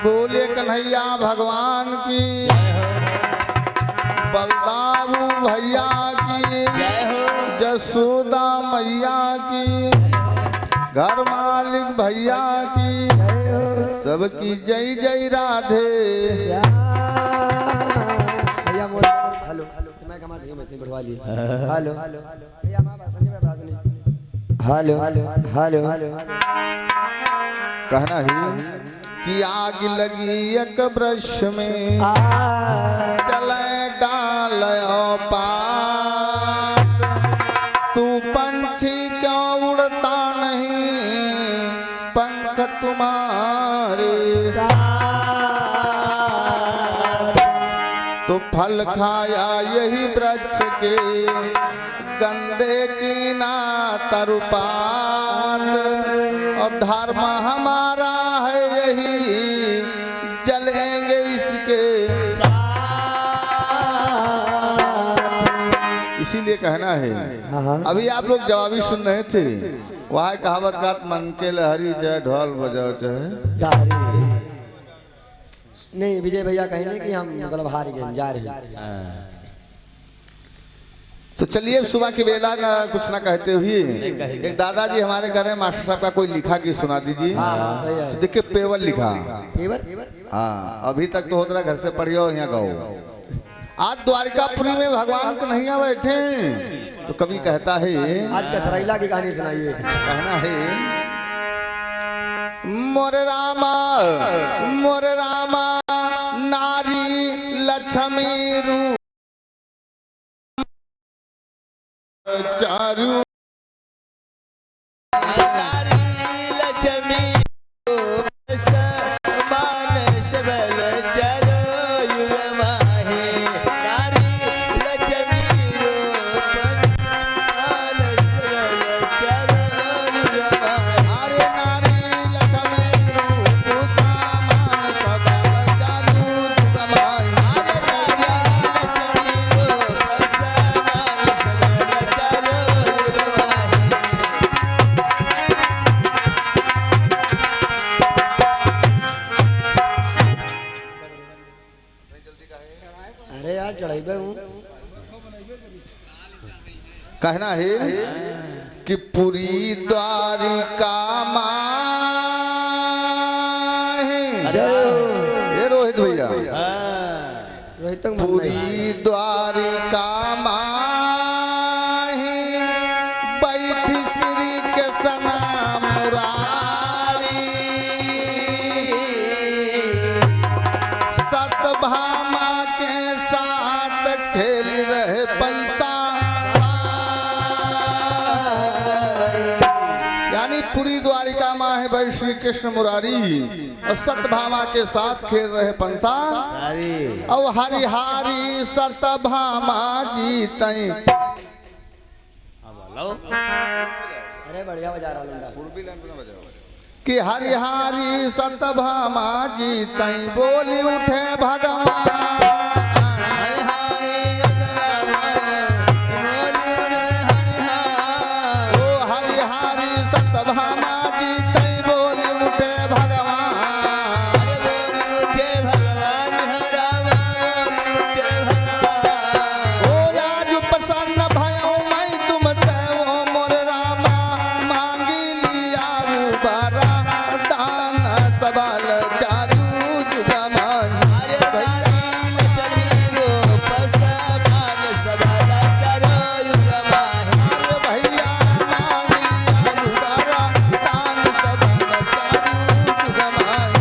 बोले कन्हैया भगवान की, बलदाऊ भैया की, जसोदा मैया की, घर मालिक भैया की, सबकी जय जय राधे। भैया हेलो मैं कमा दी मैं बढ़वा ली हेलो भैया हेलो हेलो हेलो कहना ही कि आग लगी एक वृक्ष में चले डाल पात, तू पंछी क्यों उड़ता नहीं पंख तुम्हारे तो फल खाया यही वृक्ष के गंदे की ना तरुपात, और धर्म हमारा है यही जलेंगे इसके साथ। इसीलिए कहना है अभी आप लोग जवाबी सुन रहे थे, वह कहावत का मन के लहरी चाहे ढोल बजाओ चाहे नहीं। विजय भैया कहेंगे कि हम मतलब हार गए जा रहे हैं। तो चलिए सुबह की बेला का कुछ ना कहते हुए एक दादाजी हमारे घर है, मास्टर साहब का कोई लिखा की सुना दीजिए। देखिए पेवर लिखा, पेवर हाँ अभी तक तो होता घर से पढ़ियो यहाँ गाओ। आज द्वारिकापुरी में भगवान कन्हैया बैठे तो कभी कहता है, आज दशहरा की कहानी सुनाइए। कहना है मोरे रामा नारी लक्ष्मी रूप चारू नारी लक्ष्मी समान सबल चरो युग माहे, नारी लक्ष्मी रूप सबल चरो युग माहे। अरे नारी लक्ष्मी रूप समान सबल चारू युग माहे। अरे नारी लक्ष्मी रूप समान सबल चरो युग माहे। अरे यार चढ़ाई हूँ। कहना है कि पूरी द्वारिका माहे, ये रोहित भैया रोहित पूरी द्वारिका माहे बैठी श्री कृष्ण मुरारी, सतभामा के साथ खेल रहे पंसा, यानी पूरी द्वारिका माँ है भाई श्री कृष्ण मुरारी और सतभामा के साथ खेल रहे पंसा, और हरिहारी सतभामा जीते। अरे बढ़िया बजा रहा हूँ कि हरिहारी सतभामा जीते, बोली उठे भगवान भामा जीते, बोली उठे भगवान। अरे बोल उठे भगवान रामा, बोल उठे भगवान। ओ आज प्रसन्न भयो मैं तुमसे वो मोर रामा, मांगी लिया बरा दान सबल चारू युग माहे। अरे नारी लक्ष्मी रूप समान सबल चरो युग माहे। अरे भैया मांग लिया बरा दान सबल चारू युग माहे।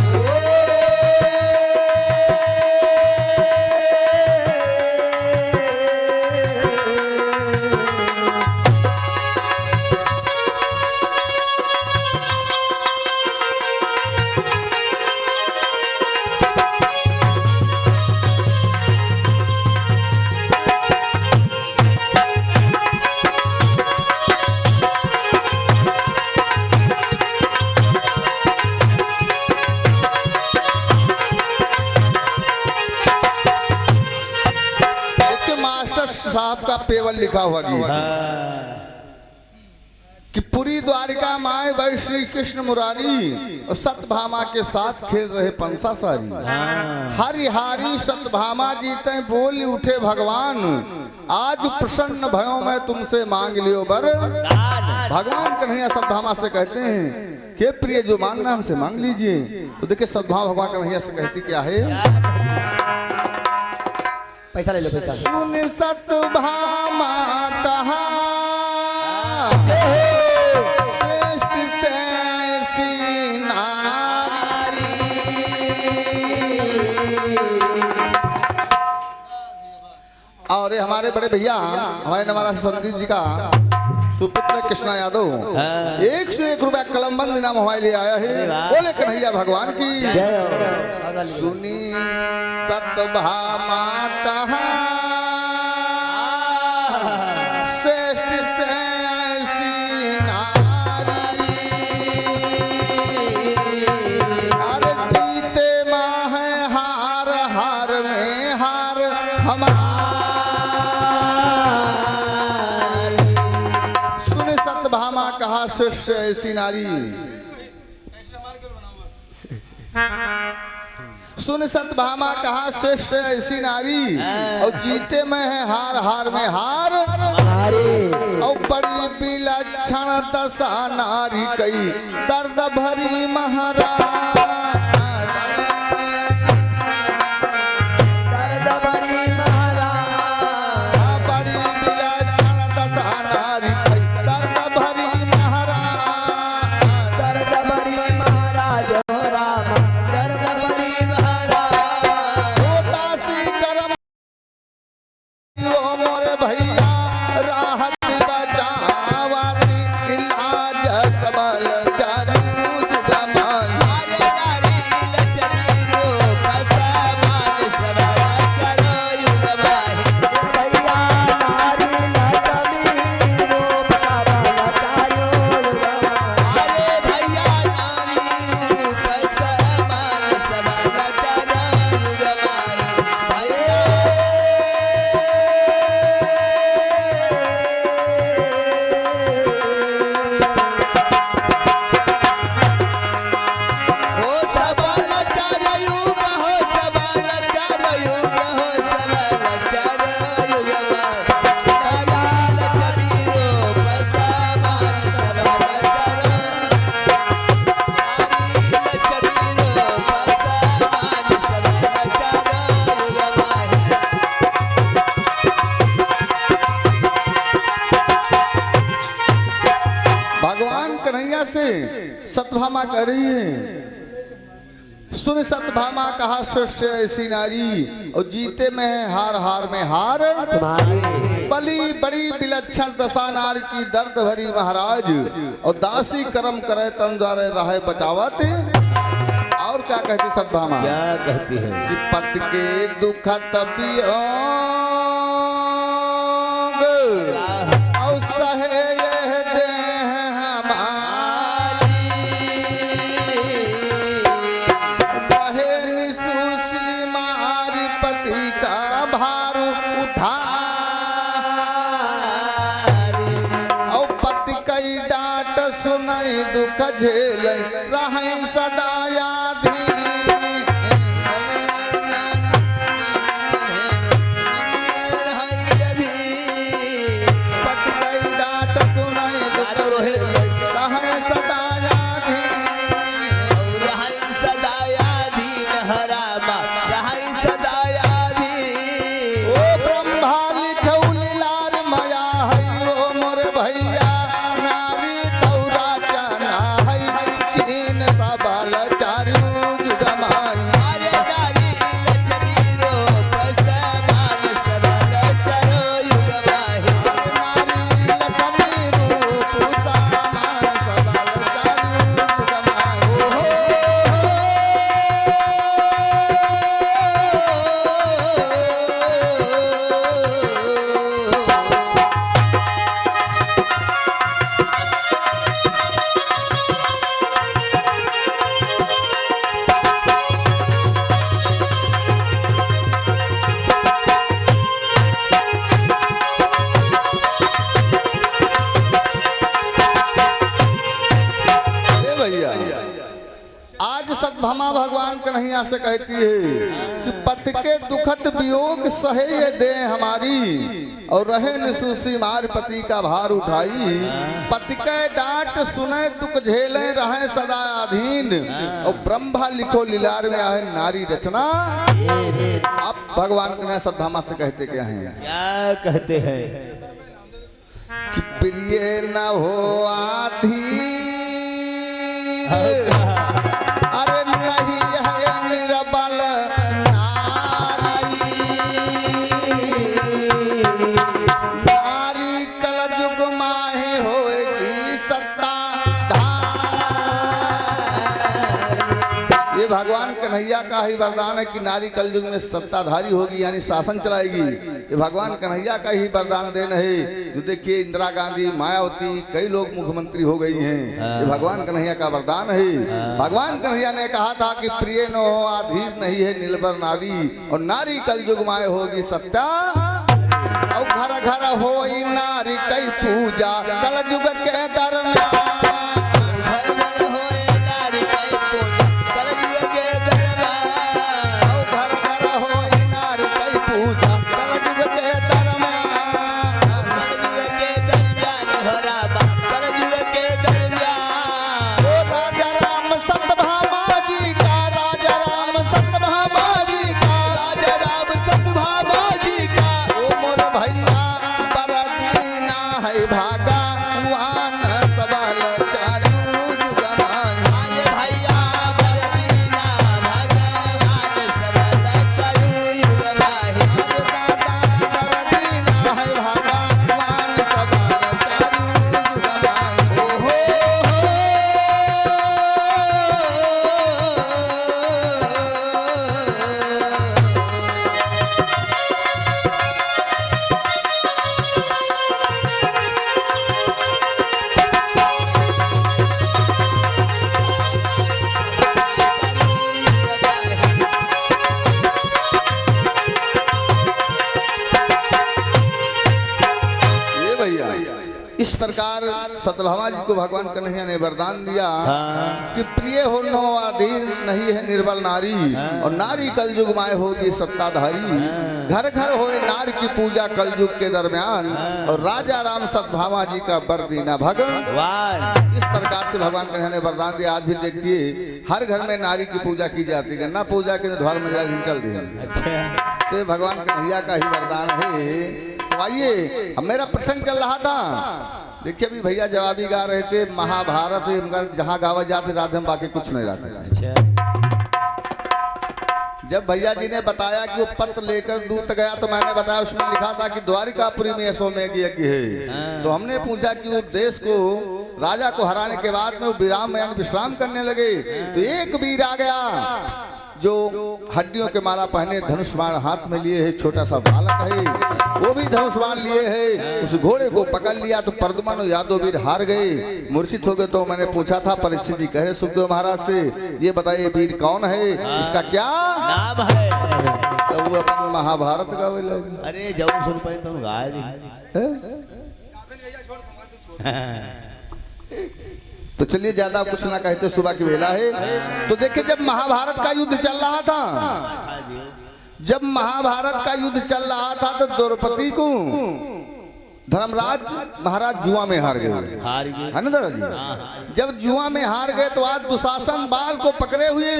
साहब का पेवर लिखा हुआ गीत, कि पूरी द्वारिका माए वही श्री कृष्ण मुरारी और सत्यभामा के साथ खेल रहे पंसा सारी। हरिहारी सत्यभामा जीते बोली उठे भगवान, आज प्रसन्न भयो मैं तुमसे मांग लियो बर। भगवान कन्हैया सत्यभामा से कहते हैं कि प्रिय जो मांगना हमसे मांग लीजिए। तो देखिए सत्यभामा भगवान कन्हैया से कहती क्या है, पैसा ले लो पैसा। सुन सत्यभामा कहा श्रेष्ठ से ऐसी नारी। और ये हमारे बड़े भैया हमारे नवारा संदीप जी का सुपुत्र कृष्णा यादव 101 रुपया कलमबंद इनाम हमारे लिए आया है। बोले कन्हैया भगवान की सुनी सत्यभामा कहा श्रेष्ठ से ऐसी नारी। अरे जीते माँ है हार, हार में हार हमार। सुने सत्यभामा कहा श्रेष्ठ से ऐसी नारी। सुन सत्यभामा कहा श्रेष्ठ ऐसी नारी, और जीते में है हार, हार में हार। और बड़ी विलक्षण दशा नारी कई दर्द भरी महाराज। बड़ी विलक्षण दशा नारी कई दर्द भरी महाराज। दर्द भरी महाराज हो राम, दर्द भरी महाराज। होता सी करम ओ मोरे भैया, राहत बचावाती इलाज सबल चारू जुगमान। भैया नारी लक्ष्मी रूप धरल चारू जुगमान। भगवान कन्हैया से सत्यभामा कह रही है, सुन सत्यभामा कहा श्रेष्ठ ऐसी नारी, और जीते में है हार, हार में हार। बली बड़ी विलक्षण दशा नारी की दर्द भरी महाराज, और दासी कर्म करे तन द्वारे राह बचावते। और क्या कहती सत्यभामा, क्या कहती है? कि पति के दुख तबियोग और सहे यह देह हमारी। रहे निसूसी मारी पति का भार उठा। और पति कई डांट सुनई दुख झेल रहे सदा यादी। चारू भगवान कन्हैया से कहती है कि पति के दुखद वियोग सहे ये दे हमारी और रहे निसूसी मार पति का भार उठाई। पति के डांट सुने दुख झेले रहे सदा अधीन और ब्रह्मा लिखो लीलार में आए नारी रचना। अब भगवान कन्हैया सद्भामा से कहते क्या हैं? क्या कहते हैं? कि प्रिय न हो आधी अरे नहीं है निर्बल नारी, नारी कलयुग माहे होगी सत्ता। ये भगवान कन्हैया का ही वरदान है कि नारी कलयुग में सत्ताधारी होगी यानी शासन चलाएगी। ये भगवान कन्हैया का ही वरदान देन है। जो देखिए इंदिरा गांधी, मायावती, कई लोग मुख्यमंत्री हो गई हैं। ये भगवान कन्हैया का वरदान है। भगवान कन्हैया ने कहा था कि प्रिय न हो आधीर नहीं है निर्भर नारी और नारी कलयुग माए होगी सत्ता। और घर घर हो नारी कई पूजा कलयुग के दरम्यान। घर घर होए नारी कई पूजा कलयुग के दरबार। घर घर हो नारी कई पूजा कलयुग के दरम्यान। कलयुग के दरमियान हो रामा, कलयुग के दरमियान। ओ राजा राम सतभामा जी का, राजा राम सतभामा जी का, राजा राम सतभामा जी का। ओ मोर भैया बरदीना है भागा वान सबल चारू जुगमान। आये भैया बरदीना भगवान सबल चारू युग माहे। दादा बरदीना है भागा वान सबल चारू जुगमान। ओहो ये भैया इस प्रकार सतभामा जी को भगवान कन्हैया ने वरदान दिया कि प्रिय हो नो अधीर नहीं है निर्बल नारी और नारी कलयुग माए होगी सत्ताधारी। घर घर होए नार की पूजा कलयुग के दरमियान और राजा राम सतभामा जी का वर दीना भगवान। इस प्रकार से भगवान कन्हैया ने वरदान दिया। आज भी देखिए हर घर में नारी की पूजा की जाती है। ना पूजा के धर्म में चल दी। अच्छा तो ये भगवान कन्हैया का ही वरदान है। तो आइए अब मेरा प्रसंग चल रहा था। देखिए अभी भैया जवाबी गा रहे थे महाभारत जहाँ गावा जाते राधे हम बाकी कुछ नहीं रहते। अच्छा जब भैया जी ने बताया कि वो पत्र लेकर दूत गया तो मैंने बताया उसमें लिखा था कि द्वारिकापुरी में अश्वमेघ यज्ञ है। तो हमने पूछा कि वो देश को राजा को हराने के बाद में वो विराम यानी विश्राम करने लगे। तो एक वीर आ गया जो हड्डियों के माला पहने धनुष बाण हाथ में लिए है, छोटा सा बालक है, वो भी धनुष बाण लिए है। उस घोड़े को पकड़ लिया तो प्रद्युम्न यादव वीर हार गए, मूर्छित हो गए। तो मैंने पूछा था परीक्षित जी कहे सुखदेव महाराज से ये बताइए वीर कौन है, इसका क्या नाम है? तो वो अपन महाभारत गावे लगे। अरे जरूर सुन पाए तो गाय तो चलिए ज्यादा कुछ ना कहते, सुबह की बेला है। तो देखिए जब महाभारत का युद्ध चल रहा था, जब महाभारत का युद्ध चल रहा था तो द्रौपदी को धर्मराज महाराज जुआ में हार गए, है ना दादाजी। जब जुआ में हार गए तो आज दुशासन बाल को पकड़े हुए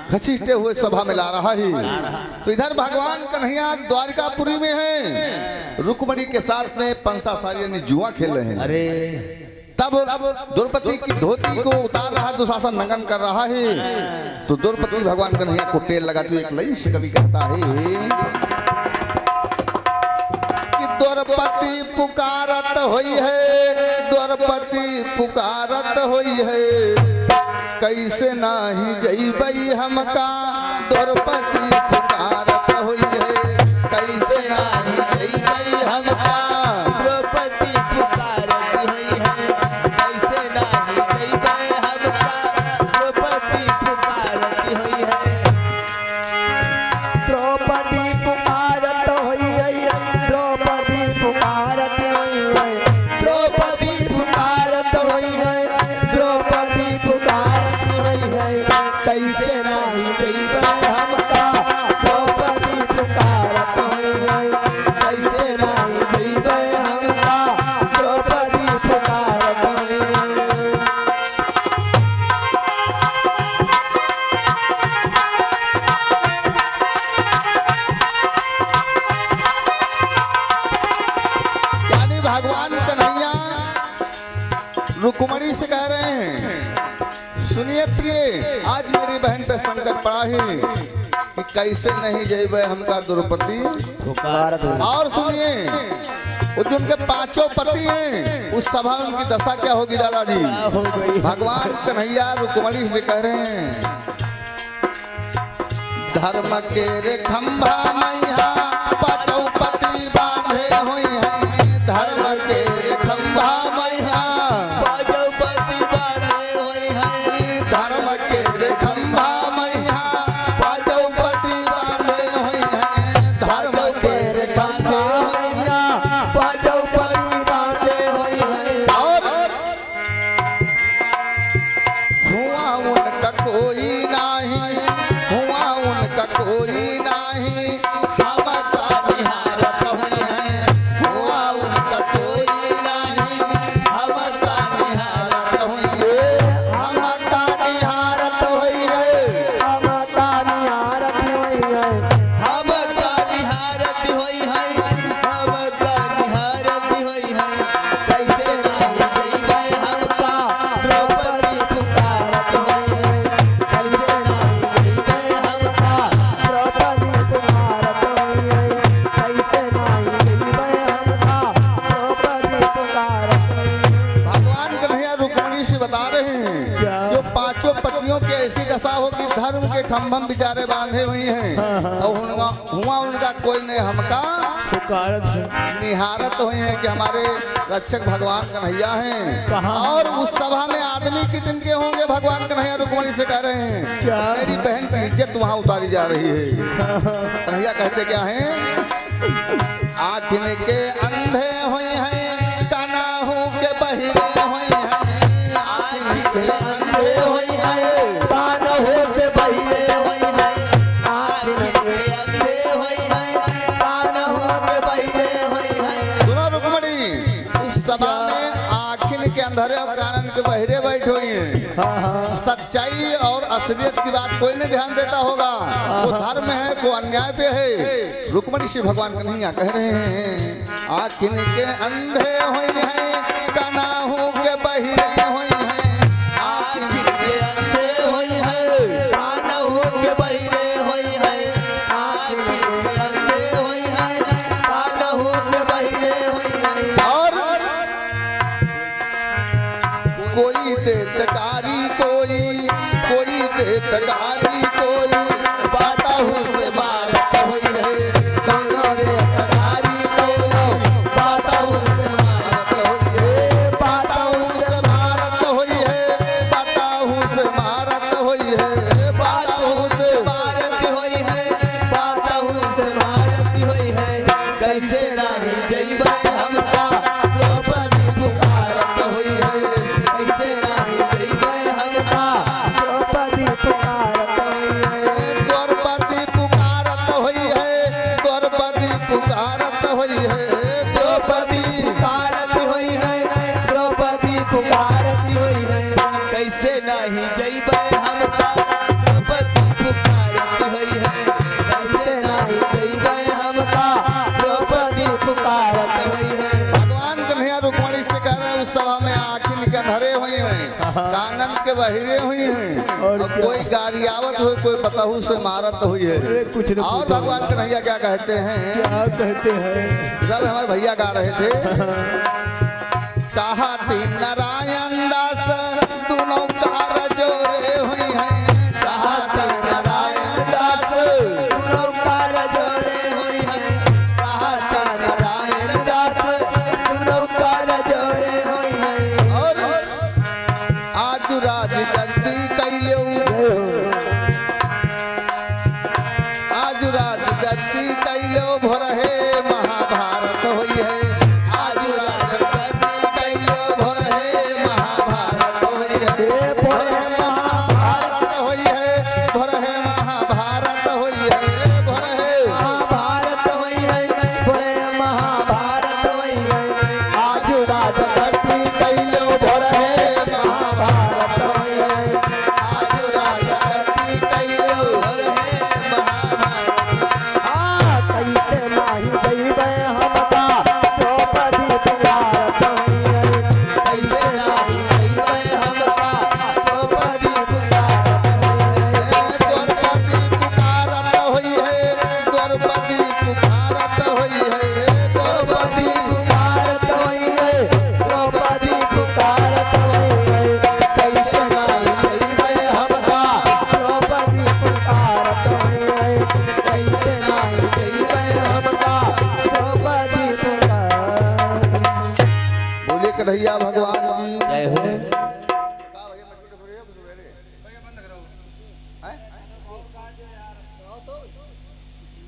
घसीटते हुए सभा में ला रहा है। तो इधर भगवान कन्हैया द्वारिकापुरी में है, रुक्मणी के साथ में पंसा सारी यानी जुआ खेल रहे हैं। अरे तब द्रौपदी की धोती को उतार रहा दुशासन नंगन कर रहा है। तो द्रौपदी भगवान कन्हैया को टेर लगाती हुई एक लई से कवि कहता है कि द्रौपदी पुकारत हुई है, द्रौपदी पुकारत हुई है, कैसे नाही जइबई हमका, द्रौपदी पुकारत हुई है, कैसे नाही जइबई हमका। द्रौपदी पुकारती हुई है, कैसे नाही जइबे हमका। द्रौपदी पुकारती हुई है, द्रौपदी पुकारत होई है, द्रौपदी पुकारत होई है, द्रौपदी पुकारत हुई है, द्रौपदी पुकारत हुई है, कैसे ना से कह रहे हैं, सुनिए प्रिय, आज मेरी बहन पे संकट पड़ा है कि कैसे नहीं जेबे हमका द्रौपदी। भारत हो और सुनिए, वो जो उनके पांचों पति हैं, उस सभा में उनकी दशा क्या होगी दादाजी। हो गई भगवान कन्हैया रुक्मणी से कह रहे हैं, धर्म के रे खंभा मैया पांचों पति बांधे हुई हैं। धर्म के रे खंभा मैया पाजौपति बांधे हुई है धर्म के रे खंभा मैया पांचों पति बांधे हुई हैं। धर्म के रे खंभा मैया पाजौपति बांधे हुई है और हुआ उनका कोई नहीं, हुआ उनका कोई नहीं, हम का निहारत हुई हैं। हुआ उनका कोई नहीं, हम का निहारत हुई है। हम का निहारत हुई है। हम का निहारत हुई है हम का निहारत हुई है हम का निहारत हुई है कैसे नहीं देबै हमका द्रौपदी पुकारत हुई है कैसे नहीं देबै हमका द्रौपदी पुकारत हुई है कैसे नहीं देबै हमका द्रौपदी पुकारत हुई है। भगवान कन्हैया रुक्मणी से बता रहे हैं, जो पांचों पतियों की ऐसी दशा हो कि धर्म के खंभम बेचारे बांधे हुई हैं और हुआ उनका कोई नहीं, हमका पुकारत है निहारत हुए हैं कि हमारे रक्षक भगवान कन्हैया हैं। कहाँ? और उस सभा में आदमी कितने के होंगे, भगवान कन्हैया रुक्मणी से कह रहे हैं, क्या? मेरी बहन की इज्जत वहां उतारी जा रही है। कन्हैया कहते क्या हैं, आँखिन के अंधे हुए हैं, कानाहू के बहिरे हुए हैं। आँखिन के अंधे हुए हैं, कानहु से बहिरे हुई है आँखिन के अंधे हुई है कानहु से बहिरे हुई है। सुनो रुक्मणी, उस सभा में आँखिन के अंधेरे और कानन के बहिरे बैठे हुए हैं। सच्चाई और असलियत की बात कोई नहीं ध्यान देता होगा, वो धर्म है को अन्याय पे है। रुक्मणी श्री भगवान कन्हैया कह रहे हैं, आँखिन के अंधे हुई हैं, कानाहू के बहिरे हुई हैं। आँखिन के अंधे हुई है कानहु के बहिरे हुई है आँखिन के अंधे हुई है कानहु के बहिरे हुई है। और कोई देतकारी कोई देतकारी कोई बाताहू से मारत हुई है। कोई देतकारी कोई बाताहू से मारत हुई है। बाताहू से मारत हुई है। बाताहू से मारत हुई है। बाताहू से भारत हुई है बाताहू से भारत हुई है कैसे नहीं जइबै हमका द्रौपदी पुकारत हुई है कैसे नहीं जइबै हमका द्रौपदी पुकारत हुई है। द्रौपदी पुकारत हुई है। द्रौपदी पुकारत हुई है। द्रौपदी पुकारत हुई है द्रौपदी पुकारत हुई है कैसे नहीं जइबै हमका द्रौपदी पुकारत हुई है कैसे नहीं जइबै हमका द्रौपदी पुकारत हुई है। भगवान कन्हैया रुक्मणी से कह रहे हैं, उस सभा में आँखिन के अंधेरे हुई हैं, कानन के बहिरे हुई हैं, और कोई गारियावत हुई, कोई पतहू से मारत हुई है। कुछ न और भगवान कन्हैया क्या कहते हैं, क्या कहते हैं जब हमारे भैया गा रहे थे, कहा तीन नारायण दास दोनों कार जोरे हुई हैं। कहा तीन नारायण दास दोनों कार जोरे हुई है कहा था नारायण दास दोनों कार जोरे हुई है। और आज राज गद्दी कैलो, आज राज गद्दी कैलो भोरहे महाभारत हुई है। आज राज गद्दी कैलो भोरहे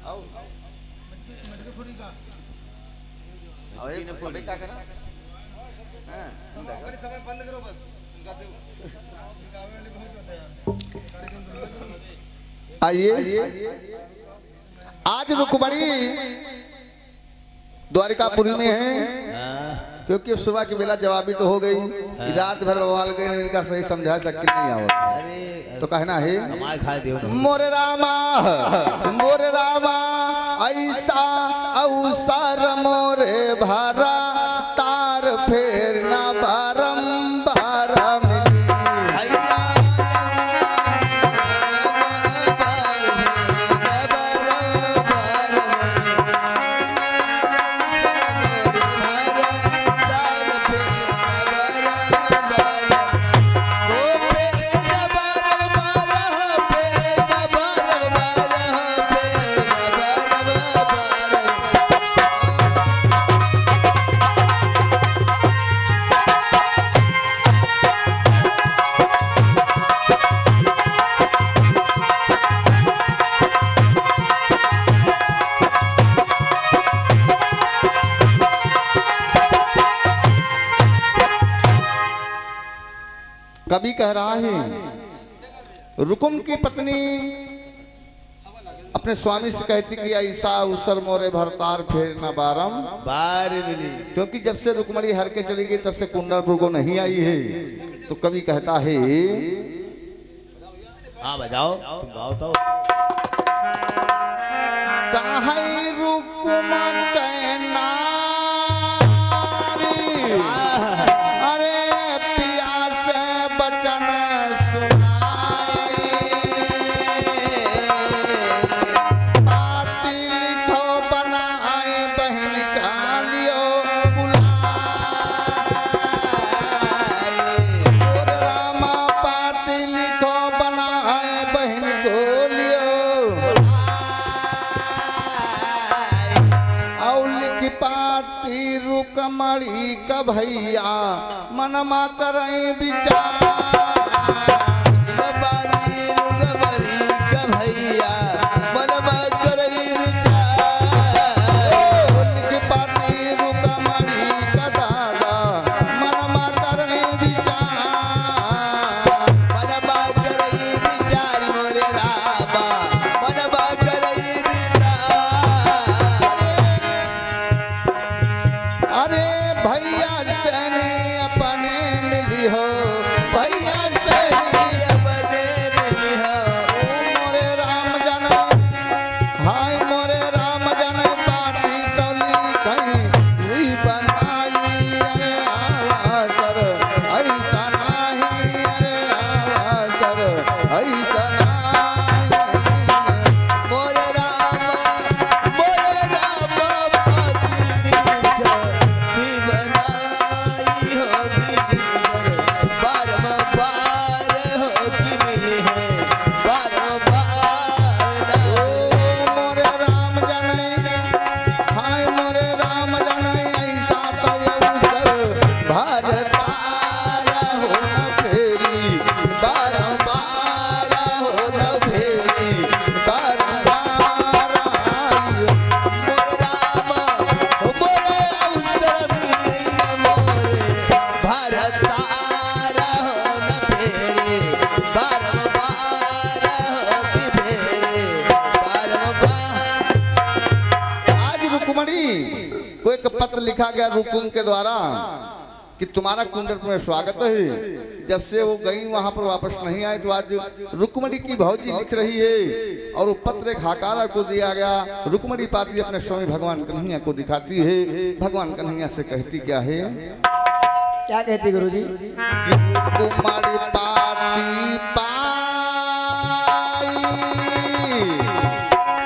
अबे क्या करा आइए आज रुकमणी द्वारिकापुरी में है क्योंकि सुबह की बेला जवाबी तो हो गई रात भर बवाल गई इनका सही समझा सकती नहीं आवत अरे तो कहना है हमारे खाए दियो ना मोरे रामा ऐसा अवसर मोरे भरा तार फेर ना बारंबार मिली कवि कह रहा है रुकुम की पत्नी अपने स्वामी से कहती कि ऐसा अवसर मोरे भरतार फेर न बारम बार मिली क्योंकि जब से रुकमणी हर के चली गई तब से कुंडलपुर को नहीं आई है तो कवि कहता है हाँ बजाओ तुम गाओ तो काहे रुकुम के नारी अरे पिया से बचन सुनाए पाती लिखो बनाए बहन का लियो बुलाए और रामा पाती लिखो बनाए बहन को लियो औलिक पाती रुकमणी का भैया मनमा करें विचार भैया मनवा करई विचार औलिक पाती रुकमणी का दादा मनमा करें विचार मनवा करई विचार मोरे रामा मनवा करई विचार अरे भैया सैनी अपने मिली हो भैया सैनी अपने मिली हो मोरे राम जन हाय मोरे राम जन पाती तौली कहीं हुई बनाई अरे आवासर ऐसा नहीं अरे आवासर ऐसा नहीं मोरे रामा पाती मीठ की बनाई होगी जिगर बारम बार होगी मिली है बारम बार ओ मोरे राम जनई हाय मोरे राम जनई ऐसा तो अवसर भारतारा हो न फेरी बारम्बार हो न फेरी बारंबार आइयो। मोरे रामा मोरे अवसर मिली न मोरे भारतारा हो न फेरी बारम्बार होती फेरी बारम्बार आज रुक्मणी को एक पत्र लिखा गया रुकुम के द्वारा कि तुम्हारा कुंडलपुर में स्वागत है। जब से वो गई वहां पर वापस नहीं आई तो आज रुक्मणी की भौजी लिख रही है और वो पत्र एक हाकारा को दिया गया। रुक्मणी पाती अपने स्वामी भगवान कन्हैया को दिखाती है। भगवान कन्हैया से कहती क्या है क्या कहती गुरुजी? कि रुक्मणी पाती पाई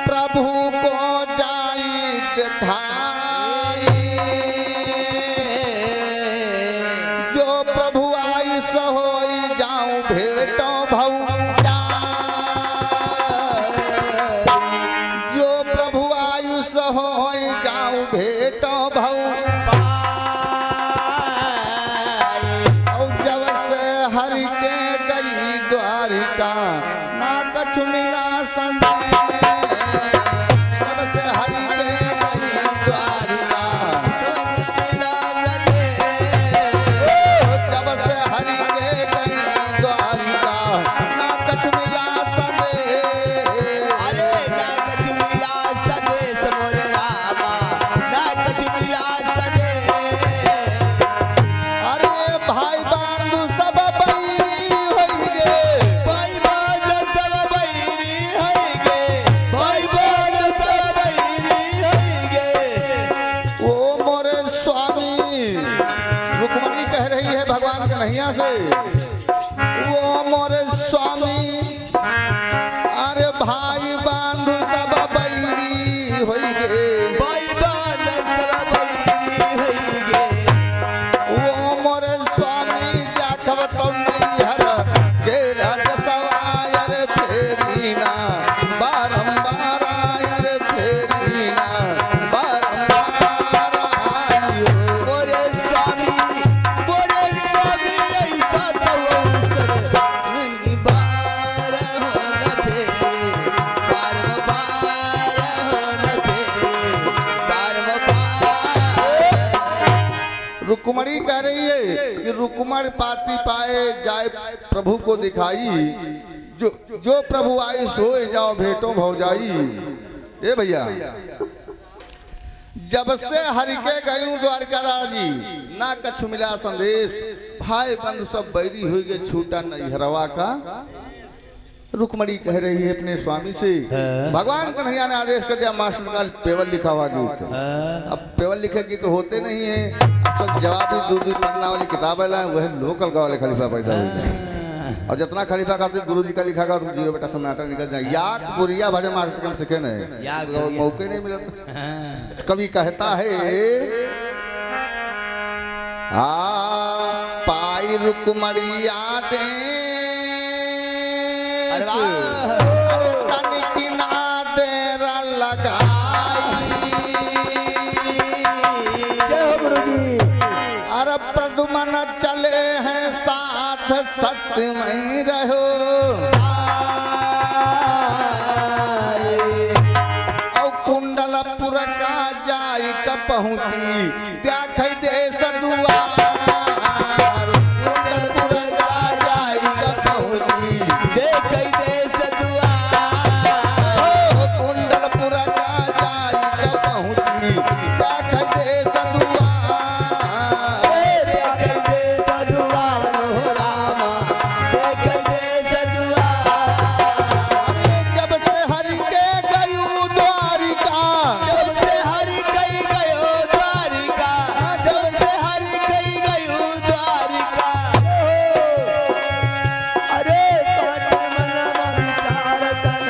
प्रभु को जाई दिखाई जो प्रभु आई सहोई जाऊं भेटो भऊ जो प्रभु आयु सहोई जाऊं भेटो भऊ और जब से हरि के गई द्वारिका ना कछु मिला संदेश जब रुक्मणी कह रही है कि रुक्मण पाती पाए जाए प्रभु को दिखाई, जो प्रभु आई सोए जाओ भेटो भौजाई। ए भैया, जब से हरि के गयूं द्वारका राजी, ना कछु मिला संदेश, भाई बंद सब बैरी हुई गए छूटा नैहरवा का। रुक्मणी कह रही है अपने स्वामी से, भगवान कन्हैया ने आदेश कर दिया मास्टर का पेवल लिखा हुआ गीत। अब पेवल लिखे गीत होते नहीं है, अब सब जवाबी दूध पन्ना वाली किताबें लाए, वह लोकल का वाले खलीफा पैदा हो गए। और जितना खलीफा करते गुरु जी का लिखा का जीरो बेटा सन्नाटा निकल जाए। याक बुरिया भजन मास्टर कम सीखे नहीं, मौके नहीं मिलता। कभी कहता है पाई रुक्मणिया दे अरे तनिक ना देर लगाई, अरे प्रदुमन चले हैं साथ सत्य में रहो, और कुंडलपुर का जाई का पहुंची देख दे सदुआ, कुंडलपुर का जाई का पहुंची देख दे सदुआ, कुंडलपुर का जाई का पहुंची देख दे सदुआ, देख दे सदुआ रामा, देख दे सदुआ। जब से हरि के गयूं द्वारिका, जब से हरि के गयो द्वारिका, जब से हरि के गयो द्वारिका, अरे मनवा विचार तन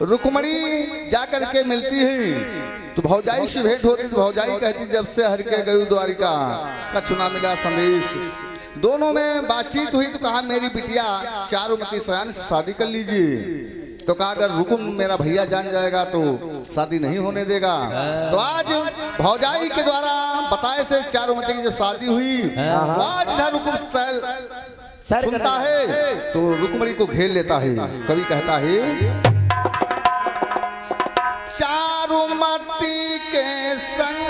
रुक्मणी जाकर के मिलती है तो भौजाई से भेंट होती, तो भौजाई कहती जब से हरि के गई द्वारिका कछु ना मिला संदेश। दोनों में बातचीत हुई तो कहा मेरी बिटिया चारुमती सयान से शादी कर लीजिए। तो कहा अगर रुकुम मेरा भैया जान जाएगा तो शादी नहीं होने देगा। तो आज भौजाई के द्वारा बताए से चारुमती की जो शादी हुई, तो आज रुकुम सुनता है तो रुक्मणी को घेर लेता है। कवि कहता है चारुमती के संग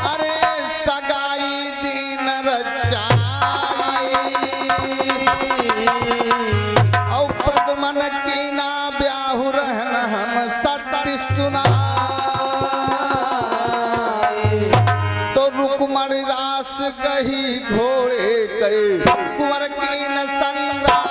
अरे सगाई दिन रचाई, और प्रदमन की ना ब्याहु रहन हम सत्य सुना। तो रुक्मणी रास कही घोड़े कहे कुंवर की न संग्राम,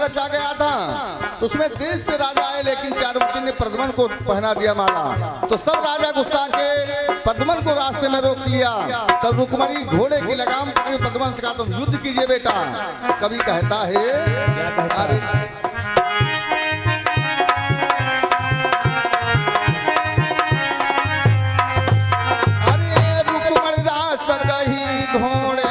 रचा गया था तो उसमें देश से राजा आए, लेकिन चारुमती ने प्रद्युम्न को पहना दिया माला। तो सब राजा गुस्सा के प्रद्युम्न को रास्ते में रोक लिया। तब रुक्मणी घोड़े की लगाम पकड़ी प्रद्युम्न से कहा तुम युद्ध कीजिए बेटा। कवि कहता है अरे रुक्मणी रास कही घोड़े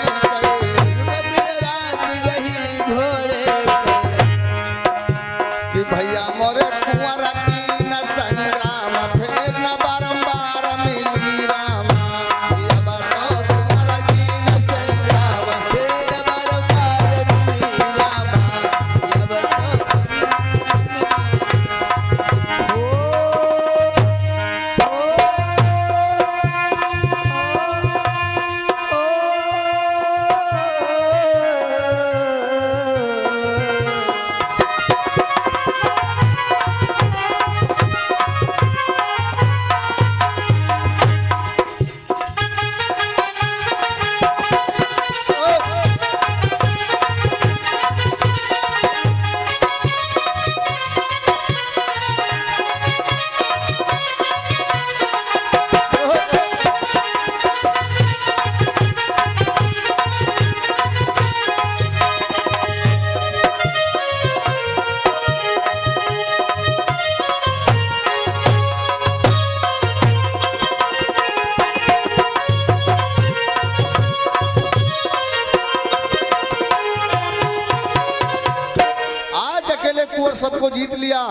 को जीत लिया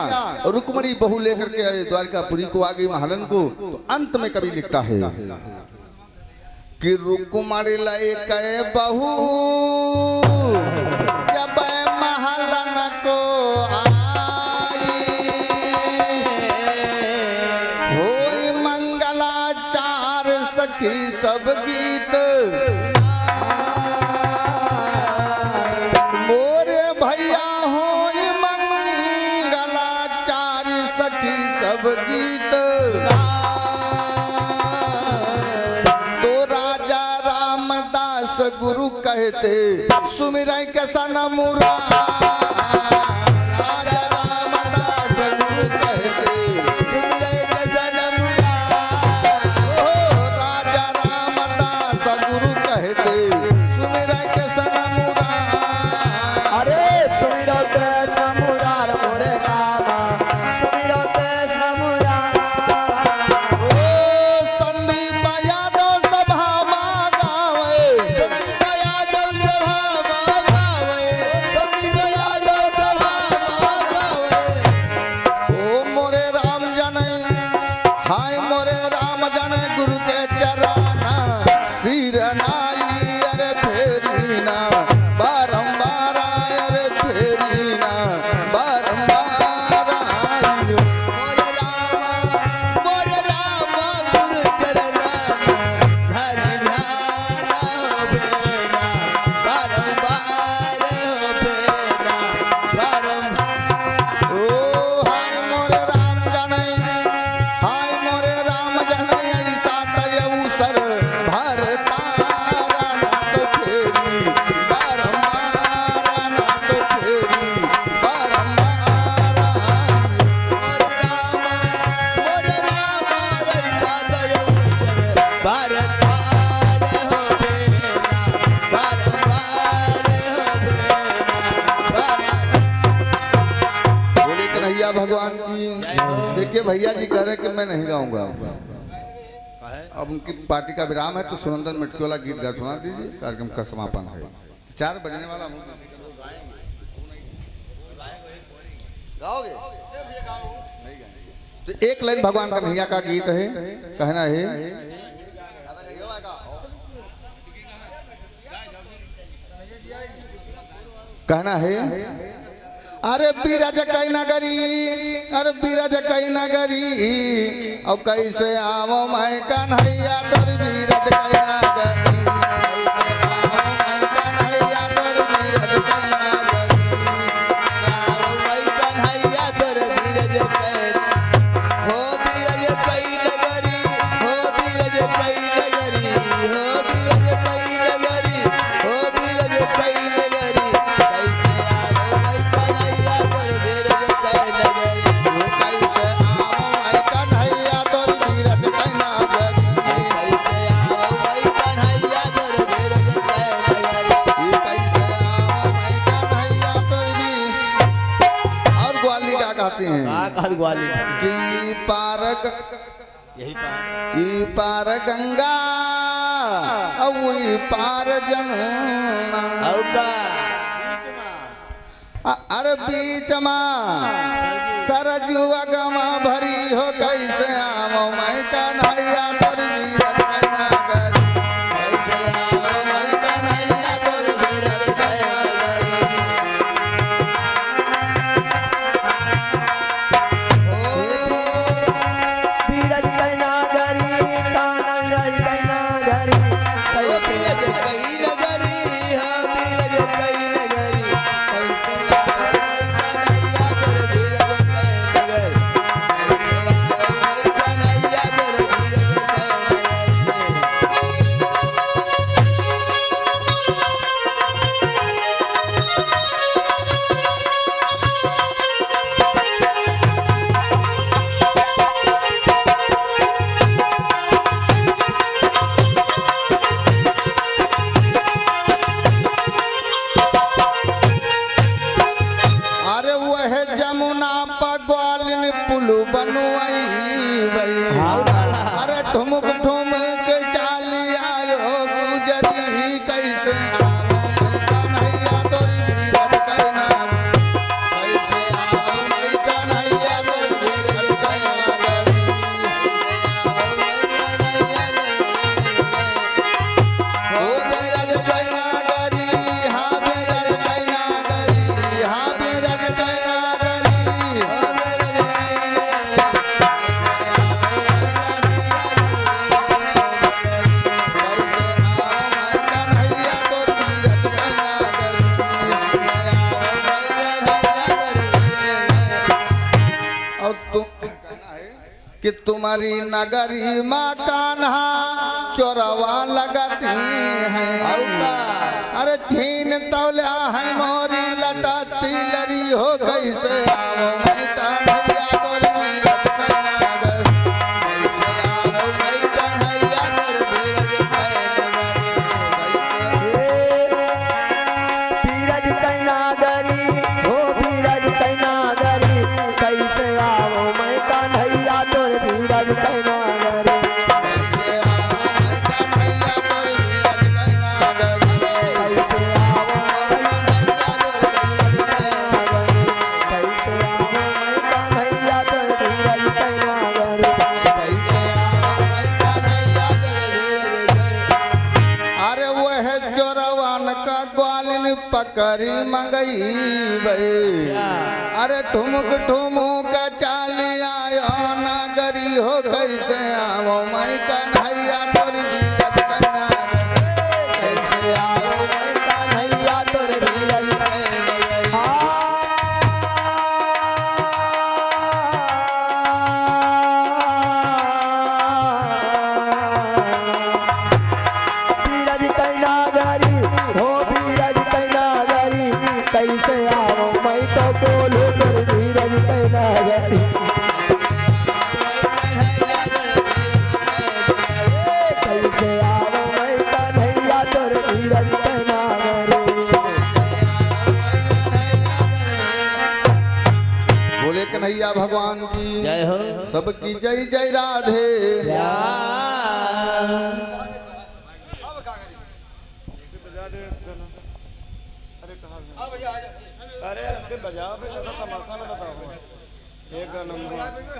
और रुक्मणी बहू लेकर के द्वारकापुरी को आ गई महालन को। तो अंत में कवि लिखता है कि रुक्मणी लय कै बहू जब महालन को आई होई मंगलाचार सखी सब गीत मोरे भैया होई मंगलाचार सखी सब गीत। तो राजा रामदास गुरु कहते सुमिर के सनमुरा राजा रामदास गुरु कहते सुमिर के सनमुरा राजा रामदास गुरु कहते सुमिर के सनमुरा। अरे सुमिरो तेज मुरार मोरे रामा सुमिरो तेज मुरार। संदीप यादव सभा गावे संदीप यादव सभा गावे संदीप यादव सभा गावे। ओ मोरे राम जन हाय मोरे राम जन गुरु के चराना सिर नाई अरे फेरीना बारंबार अरे फेरीना बारंबार आइयो। मोर राम गुरु चरना धर ध्यान हो बेना बारंबार हो बेना बारंबार। ओ हाय मोरे राम जन हाय मोरे राम जन ऐसा तयऊ सर भारतारा ना तो फेरी बारंबार ना तो फेरी बारंबार मोर राम ऐसा दयालु चर बारंबार हो बेना बारंबार हो बेना बोले कन्हैया भगवान की। देखिए भैया जी कह रहे कि मैं नहीं गाऊंगा। अब उनकी पार्टी का विराम है तो सुनंदन मटकी वाला गीत गा सुना दीजिए। कार्यक्रम का समापन है 4 बजने वाला गाओगे तो एक लाइन भगवान कन्हैया का गीत है। कहना है कहना है अरे बीरज कई नगरी अरे बीरज कई नगरी और कैसे आवो मैं कन्हैया तोर बीरज कई नगरी कैसे आवो मैं कन्हैया तोर बीरज कई नगरी। गाओ मई कन्हैया तोर बीरज कर हो बीरज कई नगरी हो बीरज कई नगरी हो बीरज कई नगरी हो बीरज कई नगरी कैसे आओ मई कन्हैया तोर बीरज कई नगरी कैसे आवो मैं कन्हैया तोर बीरज कई नगरी। कैसे आओ मई कन्हैया तोर बीरज कई नगरी कैसे आवो मैं कन्हैया तोर बीरज। और ग्वाली का कहते हैं काल ग्वाली कि पारक यही पार ई पार गंगा और ई पार जमुना औका अरे बीच में सरजुआ गमा भरी हो कैसे आवो मैं कन्हैया तोर बीरज कई नगरी। कैसे आओ मई कन्हैया तोर बीरज कई नगरी बीरज कैना गरी कानंगल कैना गरी ओ बीरज कई नगरी हो बीरज कई नगरी कैसे आओ मई कन्हैया तोर बीरज कई नगरी कैसे आओ मई कन्हैया तोर बीरज कई नगरी अरे वह जमुना पगवालिन पुल बनवाई बई अरे ठुमुक ठुमुक चाली आयो गुजरी कैसे आवो मैं कन्हैया तोर बीरज कई नगरी। कैसे आवो मैं तुम्हारी नगरी माँ कान्हा चोरवा लगती हैं अरे छीन तौलिया है मोरी लटाती लरी हो कैसे आओ मैं कान्हैया तोर वीरज के नागर कैसे आओ मैं कन्हैया तोर वीरज के बीरज कैनागरी हो बीरज कैनागरी कैसे आओ मैं कान्हैया तोर बीरज कैनागरी कैसे आओ मैं कान्हैया तोर वीरज के नागर कैसे आओ कैसे आओ मैं कान्हैया तोर बीरज कैनागरी अरे वह चोरवान का ग्वालिन पकड़ी मंगई बे अरे ठुमुक ठुमुक चालिया नागरी हो कैसे आओ मैं कन्हैया तोर वीरज के नागर कैसे आओ मैं कन्हैया तोर वीरज के नगरी बीरज कैनागरी हो बीरज कैनागरी कैसे आओ मैं तो बोलू तोर बीरज कैनागरी कैसे आओ मैं कन्हैया तोर बीरज कैनागरी बोले कन्हैया भगवान की जय हो सबकी जय जय राधे अरे बजा पे तमाशा ना बताओ एक नंबर